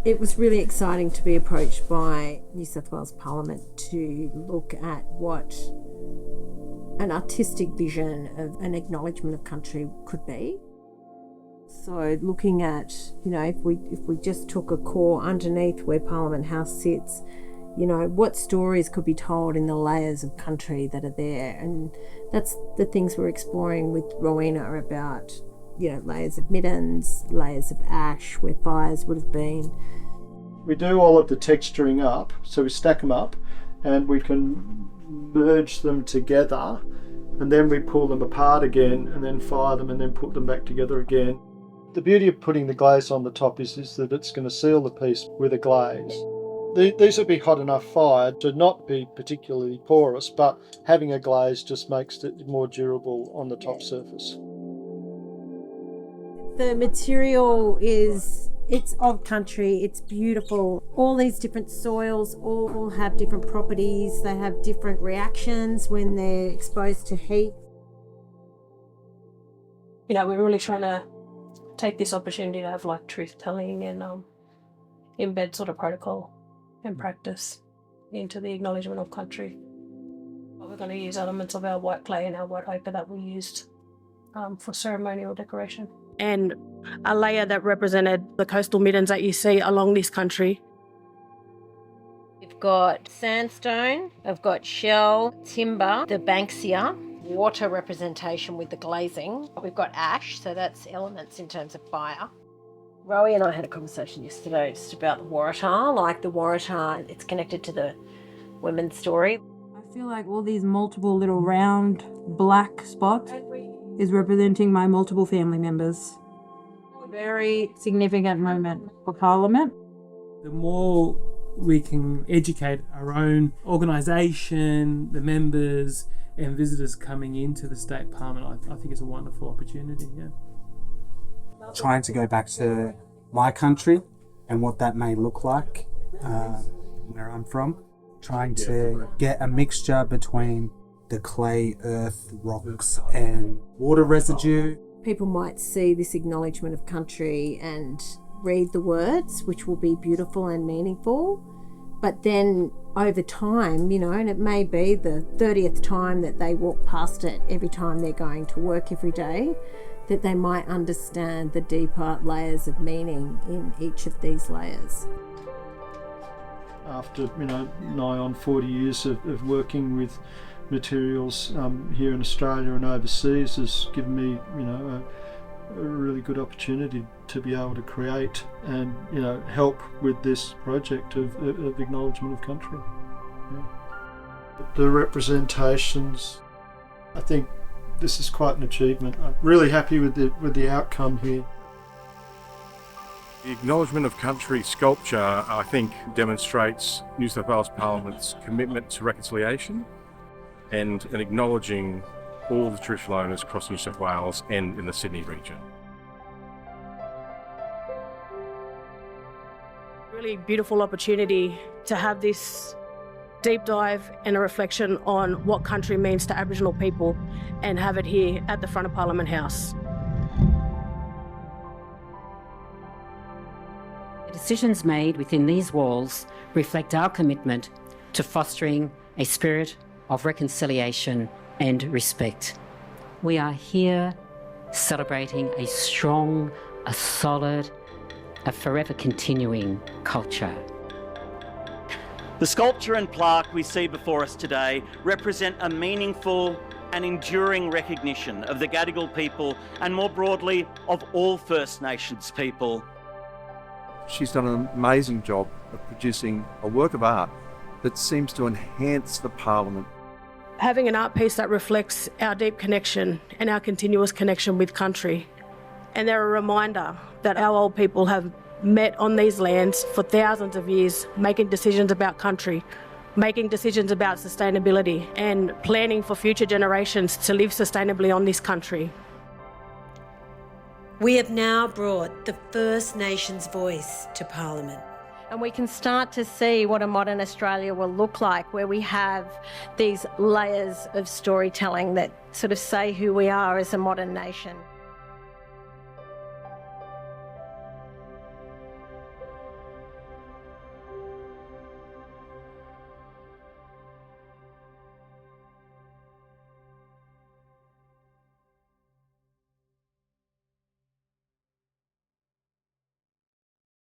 It was really exciting to be approached by New South Wales Parliament to look at what an artistic vision of an acknowledgement of country could be. So looking at, if we just took a core underneath where Parliament House sits, what stories could be told in the layers of country that are there. And that's the things we're exploring with Rowena about, layers of middens, layers of ash where fires would have been. We do all of the texturing up, so we stack them up and we can merge them together, and then we pull them apart again and then fire them and then put them back together again. The beauty of putting the glaze on the top is that it's going to seal the piece with a glaze. These would be hot enough fired to not be particularly porous, but having a glaze just makes it more durable on the top surface. The material it's of country, it's beautiful. All these different soils all have different properties. They have different reactions when they're exposed to heat. We're really trying to take this opportunity to have truth telling and embed sort of protocol and practice into the acknowledgement of country. We're going to use elements of our white clay and our white ochre that we used for ceremonial decoration. And a layer that represented the coastal middens that you see along this country. We've got sandstone, I've got shell, timber, the banksia, water representation with the glazing. We've got ash, so that's elements in terms of fire. Rowie and I had a conversation yesterday just about the Waratah. The Waratah, it's connected to the women's story. I feel like all these multiple little round black spots is representing my multiple family members. A very significant moment for Parliament. The more we can educate our own organisation, the members and visitors coming into the State Parliament, I think it's a wonderful opportunity, yeah. Trying to go back to my country and what that may look like, where I'm from. Trying to get a mixture between the clay, earth, rocks and water residue. People might see this acknowledgement of country and read the words, which will be beautiful and meaningful, but then over time, and it may be the 30th time that they walk past it every time they're going to work every day, that they might understand the deeper layers of meaning in each of these layers. After, nigh on 40 years of working with materials here in Australia and overseas has given me, a really good opportunity to be able to create and, help with this project of acknowledgement of country. Yeah. The representations, I think this is quite an achievement. I'm really happy with the outcome here. The Acknowledgement of Country sculpture, I think, demonstrates New South Wales Parliament's commitment to reconciliation and acknowledging all the traditional owners across New South Wales and in the Sydney region. Really beautiful opportunity to have this deep dive and a reflection on what country means to Aboriginal people and have it here at the front of Parliament House. The decisions made within these walls reflect our commitment to fostering a spirit of reconciliation and respect. We are here celebrating a strong, a solid, a forever continuing culture. The sculpture and plaque we see before us today represent a meaningful and enduring recognition of the Gadigal people and more broadly of all First Nations people. She's done an amazing job of producing a work of art that seems to enhance the Parliament. Having an art piece that reflects our deep connection and our continuous connection with country. And they're a reminder that our old people have met on these lands for thousands of years, making decisions about country, making decisions about sustainability and planning for future generations to live sustainably on this country. We have now brought the First Nations voice to Parliament. And we can start to see what a modern Australia will look like, where we have these layers of storytelling that sort of say who we are as a modern nation.